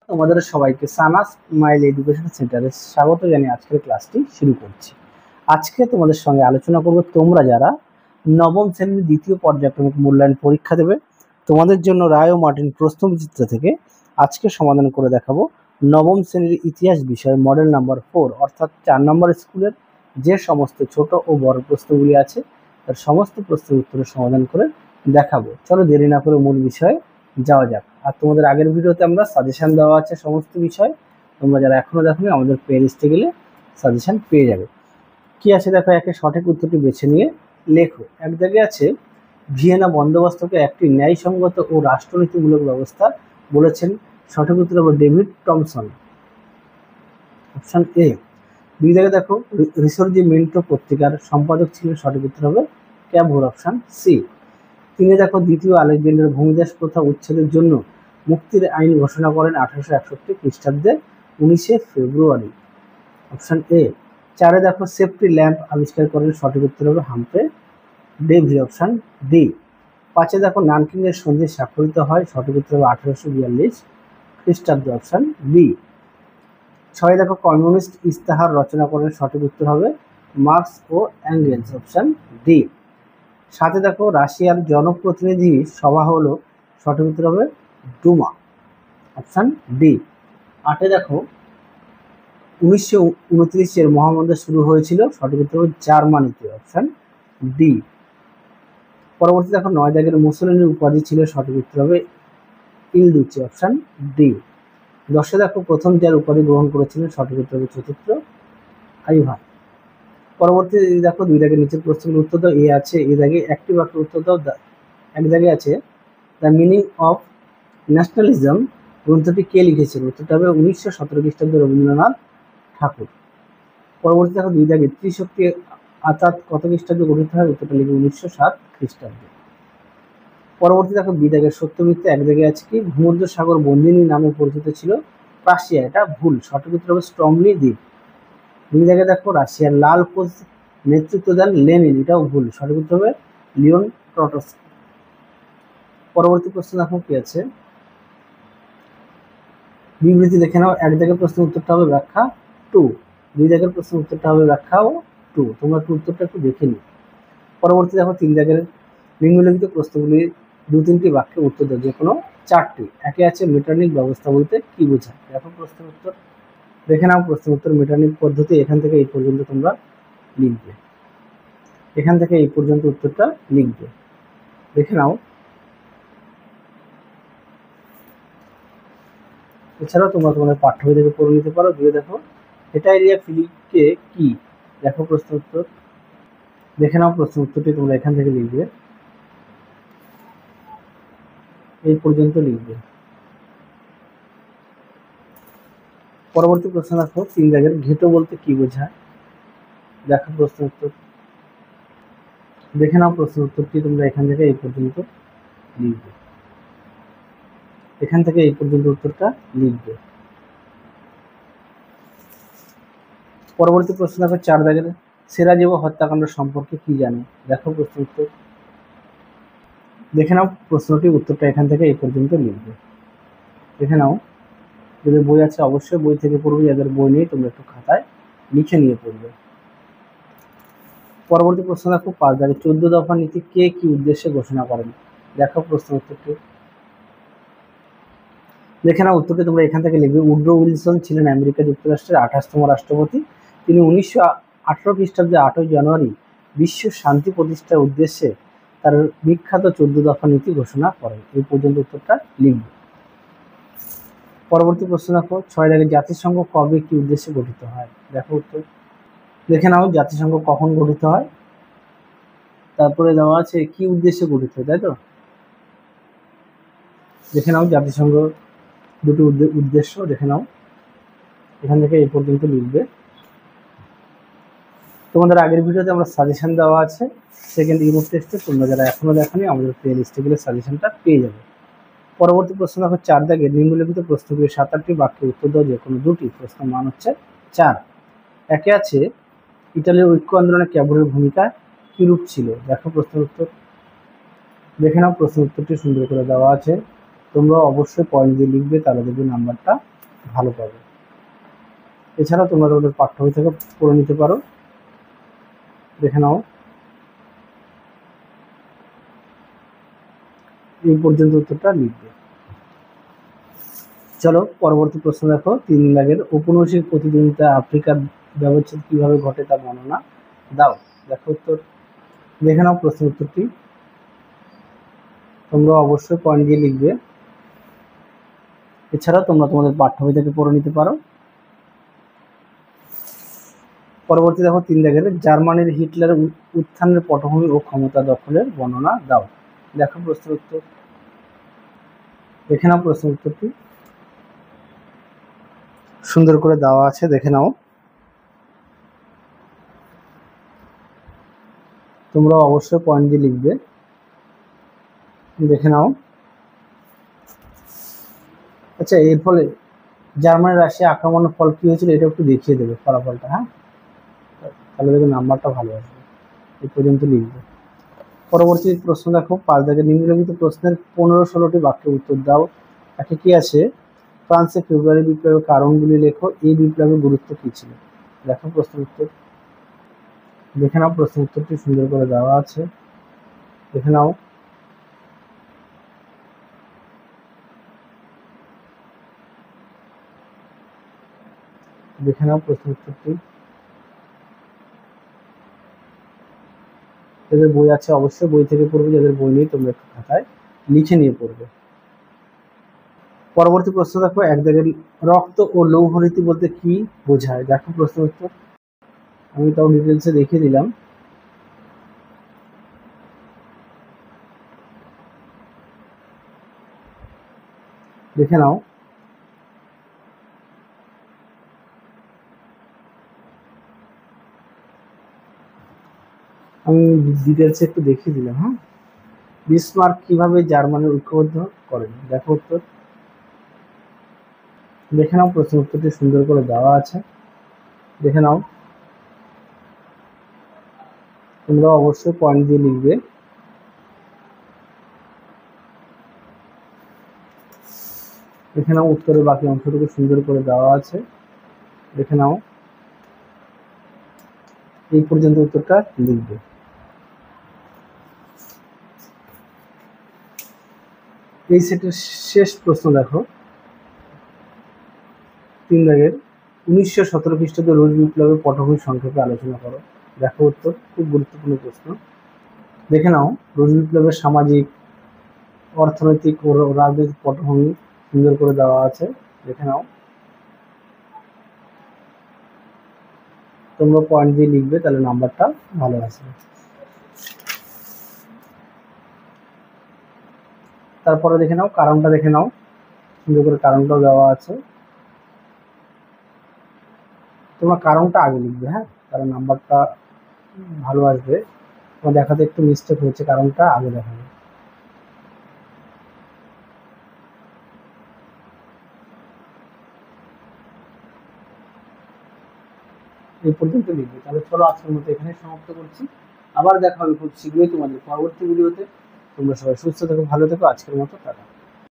তোমাদের সবাইকে Sana's smile education সেন্টারে স্বাগত জানিয়ে আজকের ক্লাসটি শুরু করছি। আজকে তোমাদের সঙ্গে আলোচনা করব তোমরা যারা নবম শ্রেণীর দ্বিতীয় পর্যায়ক্রমিক মূল্যায়ন পরীক্ষা দেবে, তোমাদের জন্য রায় ও মার্টিন প্রশ্নবিচিত্র থেকে আজকে সমাধান করে দেখাবো নবম শ্রেণীর ইতিহাস বিষয় মডেল নাম্বার 4 অর্থাৎ 4 নম্বর স্কুলের যে সমস্ত ছোট ও বড় প্রশ্নগুলি আছে তার সমস্ত প্রশ্নের উত্তরের সমাধান করে দেখাবো। চলো দেরি না করে মূল বিষয়ে যাওয়া যাক। আর তোমাদের আগের ভিডিওতে আমরা সাজেশন দেওয়া আছে সমস্ত বিষয়, তোমরা যারা এখনো দেখোনি আমাদের প্লেলিস্টে গেলে সাজেশন পেয়ে যাবে। কি আছে দেখো, একে সঠিক উত্তরটি বেছে নিয়ে লেখো। এক জায়গায় আছে ভিয়েনা বন্দোবস্তকে একটি ন্যায়সঙ্গত ও রাষ্ট্রনীতিমূলক ব্যবস্থা বলেছেন। সঠিক উত্তর হবে ডেভিড টমসন, অপশন এ। দুই জায়গায় দেখো রিসর্জিমেন্টো পত্রিকার সম্পাদক ছিলেন। সঠিক উত্তর হবে ক্যাভোর, অপশন সি। তিনি দেখো দ্বিতীয় আলেকজান্ডার ভূমিদাস প্রথা উচ্ছেদের জন্য মুক্তির আইন ঘোষণা করেন 1861 খ্রিস্টাব্দের 19 ফেব্রুয়ারি, অপশন এ। চারে দেখো সেফটি ল্যাম্প আবিষ্কার করেন। সঠিক উত্তর হবে হামফ্রে ডেভি, অপশন ডি। পাঁচে দেখো নানকিং এর সন্ধি স্বাক্ষরিত হয়। সঠিক উত্তর হবে 1842 খ্রিস্টাব্দে, অপশন বি। ছয় দেখো কমিউনিস্ট ইস্তাহার রচনা করেন। সঠিক উত্তর হবে মার্কস ও এঙ্গেলস, অপশন ডি। সাথে দেখো রাশিয়ার জনপ্রতিনিধি সভা হলো। সঠিক উত্তর হবে ডুমা, অপশন ডি। আটে দেখো 1929 মহামন্দা শুরু হয়েছিল। সঠিক উত্তর হবে জার্মানিতে, অপশন ডি। পরবর্তী দেখো 9 দাগের মুসলিনের উপাধি ছিল। সঠিক উত্তর হবে ইলদুচে, অপশন ডি। 10 দেখো প্রথম যার উপাধি গ্রহণ করেছিলেন। সঠিক উত্তর হবে চতুর্থ আইভান। পরবর্তী দেখো 2 দাগের নিচের প্রশ্নের উত্তর দাও। এ আছে, এ দাগে একটি বাক্যের উত্তর দাও। এক জায়গায় আছে দ্য মিনিং অফ ন্যাশনালিজম গ্রন্থটি কে লিখেছেন। উত্তরটা হবে 1917 খ্রিস্টাব্দে রবীন্দ্রনাথ ঠাকুর। পরবর্তী দেখো 2 দাগে ত্রিশক্তি আতাত কত খ্রিস্টাব্দে গঠিত হয়। উত্তরটা লিখবে 1907 খ্রিস্টাব্দে। পরবর্তী দেখো 2 দাগের সত্য মিথ্যা। এক জায়গায় আছে কি ভূমধ্য সাগর বন্দিনী নামে পরিচিত ছিল প্রাশিয়া, এটা ভুল। সঠিক উত্তর হবে স্ট্রমলি দ্বীপ। 2 জায়গায় দেখো রাশিয়ার লাল কোচ নেতৃত্ব দেন লেনিন, এটাও ভুল। সঠিক উত্তর হবে লিওন ট্রটস্কি। পরবর্তী প্রশ্ন দেখো কি আছে, বিবৃতি দেখে নাও। এক দাগের প্রশ্নের উত্তরটা হবে ব্যাখ্যা 2, 2 দাগের প্রশ্নের উত্তরটা হবে ব্যাখ্যা 2। তোমরা একটু উত্তরটা একটু দেখে নিও। পরবর্তী দেখো 3 দাগের নিম্নলিখিত প্রশ্নগুলি 2-3টি বাক্যে উত্তর দাও, যে কোনো 4টি। একে আছে মেটারনিক ব্যবস্থা বলতে কি বোঝায়। দেখো প্রশ্নের উত্তর দেখে নাও। প্রশ্নের উত্তর মেটারনিক পদ্ধতি এখান থেকে এই পর্যন্ত তোমরা লিখবে, এখান থেকে এই পর্যন্ত উত্তরটা লিখবে, দেখে নাও। এছাড়াও তোমরা তোমাদের পাঠ্য বই থেকে পড়ে নিতে পারো। দিয়ে দেখো হেটাইরিয়া ফিলিকে কি। দেখো প্রশ্ন উত্তর দেখে নাও। প্রশ্ন উত্তরটি তোমরা এখান থেকে লিখবে, এই পর্যন্ত লিখবে। পরবর্তী প্রশ্ন দেখো 3 দাগের ঘেটো বলতে কি বোঝায়। দেখো প্রশ্ন উত্তর দেখে নাও। প্রশ্ন উত্তরটি তোমরা এখান থেকে এই পর্যন্ত লিখবে, এখান থেকে এই পর্যন্ত উত্তরটা লিখবে। পরবর্তী প্রশ্ন দেখো 4 দাগের সেরাজেভো হত্যাকাণ্ড সম্পর্কে কি জানে। দেখো প্রশ্ন উত্তর দেখে নাও। প্রশ্নটি উত্তরটা এখান থেকে এই পর্যন্ত লিখবে, দেখে নাও। যদি বই আছে অবশ্যই বই থেকে পড়বে, যাদের বই নেই তোমরা একটু খাতায় লিখে নিয়ে পড়বে। পরবর্তী প্রশ্ন দেখো 5 দাগের 14 দফা নীতি কে কি উদ্দেশ্যে ঘোষণা করেন। দেখো প্রশ্ন উত্তরটি দেখে নাও। উত্তরটি তোমরা এখান থেকে লিখবে। উড্রো উইলসন ছিলেন আমেরিকা যুক্তরাষ্ট্রের 28তম রাষ্ট্রপতি। তিনি 1918 খ্রিস্টাব্দে 8ই জানুয়ারি বিশ্ব শান্তি প্রতিষ্ঠার উদ্দেশ্যে তার বিখ্যাত 14 দফা নীতি ঘোষণা করেন। এই পর্যন্ত উত্তরটা লিখবে। পরবর্তী প্রশ্ন দেখো 6 দাগের জাতিসংঘ কবে কি উদ্দেশ্যে গঠিত হয়। দেখো উত্তর দেখে নাও। জাতিসংঘ কখন গঠিত হয়, তারপরে দেওয়া আছে কি উদ্দেশ্যে গঠিত হয়, তাই তো। দেখে নাও জাতিসংঘ দুটি উদ্দেশ্য দেখে নাও, এখান থেকে এই পর্যন্ত লিখবে। তোমাদের আগের ভিডিওতে আমরা সাজেশন দেওয়া আছে সেকেন্ড ইউনিট টেস্টে, তোমরা যারা এখনো দেখোনি আমাদের প্লে লিস্টে গেলে সাজেশনটা পেয়ে যাবে। পরবর্তী প্রশ্ন দেখো 4 দাগের নিম্নলিখিত প্রশ্নগুলি 7-8টি বাক্যে উত্তর দাও, যে কোনো 2টি। প্রশ্ন মান হচ্ছে 4। একে আছে ইতালির ঐক্য আন্দোলনে ক্যাভোরের ভূমিকা কি রূপ ছিল। দেখো প্রশ্নের উত্তর দেখে নাও। প্রশ্ন উত্তরটি সুন্দর করে দেওয়া আছে, তোমরা অবশ্যই পয়েন্ট দিয়ে লিখবে, তাহলে দেখবে নাম্বারটা ভালো পাবে। এছাড়াও তোমরা তোমাদের পাঠ্য বই থেকে পড়ে নিতে পারো। দেখে নাও, এই পর্যন্ত উত্তরটা লিখবে। চলো পরবর্তী প্রশ্ন দেখো, 3 দাগের ঔপনিবেশিক প্রতিদ্বন্দ্বিতা আফ্রিকার ব্যবচ্ছেদ কিভাবে ঘটে তা বর্ণনা দাও। দেখো উত্তর, দেখে নাও প্রশ্ন উত্তরটি। তোমরা অবশ্যই পয়েন্ট দিয়ে লিখবে। এছাড়া তোমরা তোমাদের পাঠ্য বই থেকে পড়ে নিতে পারো। পরবর্তী দেখো 3 দাগের জার্মানির হিটলারের উত্থানের পটভূমি ও ক্ষমতা দখলের বর্ণনা দাও। দেখো প্রশ্নের উত্তর, দেখে নাও প্রশ্ন উত্তরটি, সুন্দর করে দেওয়া আছে, দেখে নাও। তোমরা অবশ্যই পয়েন্ট দিয়ে লিখবে। দেখে নাও। আচ্ছা, এর ফলে জার্মানি রাশিয়া আক্রমণের ফল কি হয়েছিল এটা একটু দেখিয়ে দেবে ফলাফলটা, হ্যাঁ, তাহলে দেখবে নাম্বারটা ভালো আসবে। এই পর্যন্ত লিখবে। পরবর্তী প্রশ্ন দেখো 5 দাগের নিম্নলিখিত প্রশ্নের 15-16টি বাক্যের উত্তর দাও। একে কি আছে, ফ্রান্সে ফেব্রুয়ারি বিপ্লবের কারণগুলি লেখো, এই বিপ্লবের গুরুত্ব কি ছিল। দেখো প্রশ্ন উত্তর, দেখে নাও প্রশ্ন উত্তরটি সুন্দর করে দেওয়া আছে, দেখে নাও। দেখে নাও প্রশ্ন উত্তরটি। যাদের বই আছে অবশ্যই বই থেকে পড়বে, যাদের বই নেই তোমরা একটু খাতায় লিখে নিয়ে পড়বে। পরবর্তী প্রশ্ন দেখো 1 দাগের রক্ত ও লৌহ রীতি বলতে কি বোঝায়। দেখো প্রশ্ন উত্তর, আমি তাও ডিটেলসে দেখিয়ে দিলাম। দেখে নাও। আমি ডিটেলসে একটু দেখিয়ে দিলাম। হ্যাঁ, বিসমার্ক কিভাবে জার্মানির ঐক্যবদ্ধ করেন। দেখো উত্তর, দেখে নাও প্রশ্ন উত্তরটি সুন্দর করে দেওয়া আছে, দেখে নাও। তোমরা অবশ্যই পয়েন্ট দিয়ে লিখবে। দেখে নাও উত্তরের বাকি অংশটুকু সুন্দর করে দেওয়া আছে, দেখে নাও। এই পর্যন্ত উত্তরটা লিখবে। এই সেটের শেষ প্রশ্ন দেখো 3 দাগের 1917 খ্রিস্টাব্দে রুশ বিপ্লবের পটভূমি সংক্ষেপে আলোচনা করো। দেখো উত্তর, খুব গুরুত্বপূর্ণ প্রশ্ন। দেখে নাও রুশ বিপ্লবের সামাজিক, অর্থনৈতিক ও রাজনৈতিক পটভূমি সুন্দর করে দেওয়া আছে, দেখে নাও। তোমরা পয়েন্ট দিয়ে লিখবে, তাহলে নাম্বারটা ভালো আসবে। তারপরে দেখে নাও কারণটা, দেখে নাও সুন্দর করে কারণটাও দেওয়া আছে। তোমরা কারণটা আগে লিখবে, হ্যাঁ, তাহলে নাম্বারটা ভালো আসবে। তোমার দেখাতে একটু মিস্টেক হয়েছে, কারণটা আগে দেখাবে। এই পর্যন্ত লিখবে। তাহলে চলো আজকের মতো এখানে সমাপ্ত করছি। আবার দেখা হবে খুব শীঘ্রই তোমাদের পরবর্তী ভিডিওতে। তোমরা সবাই সুস্থ থেকো, ভালো থেকো। আজকের মতো টাটা।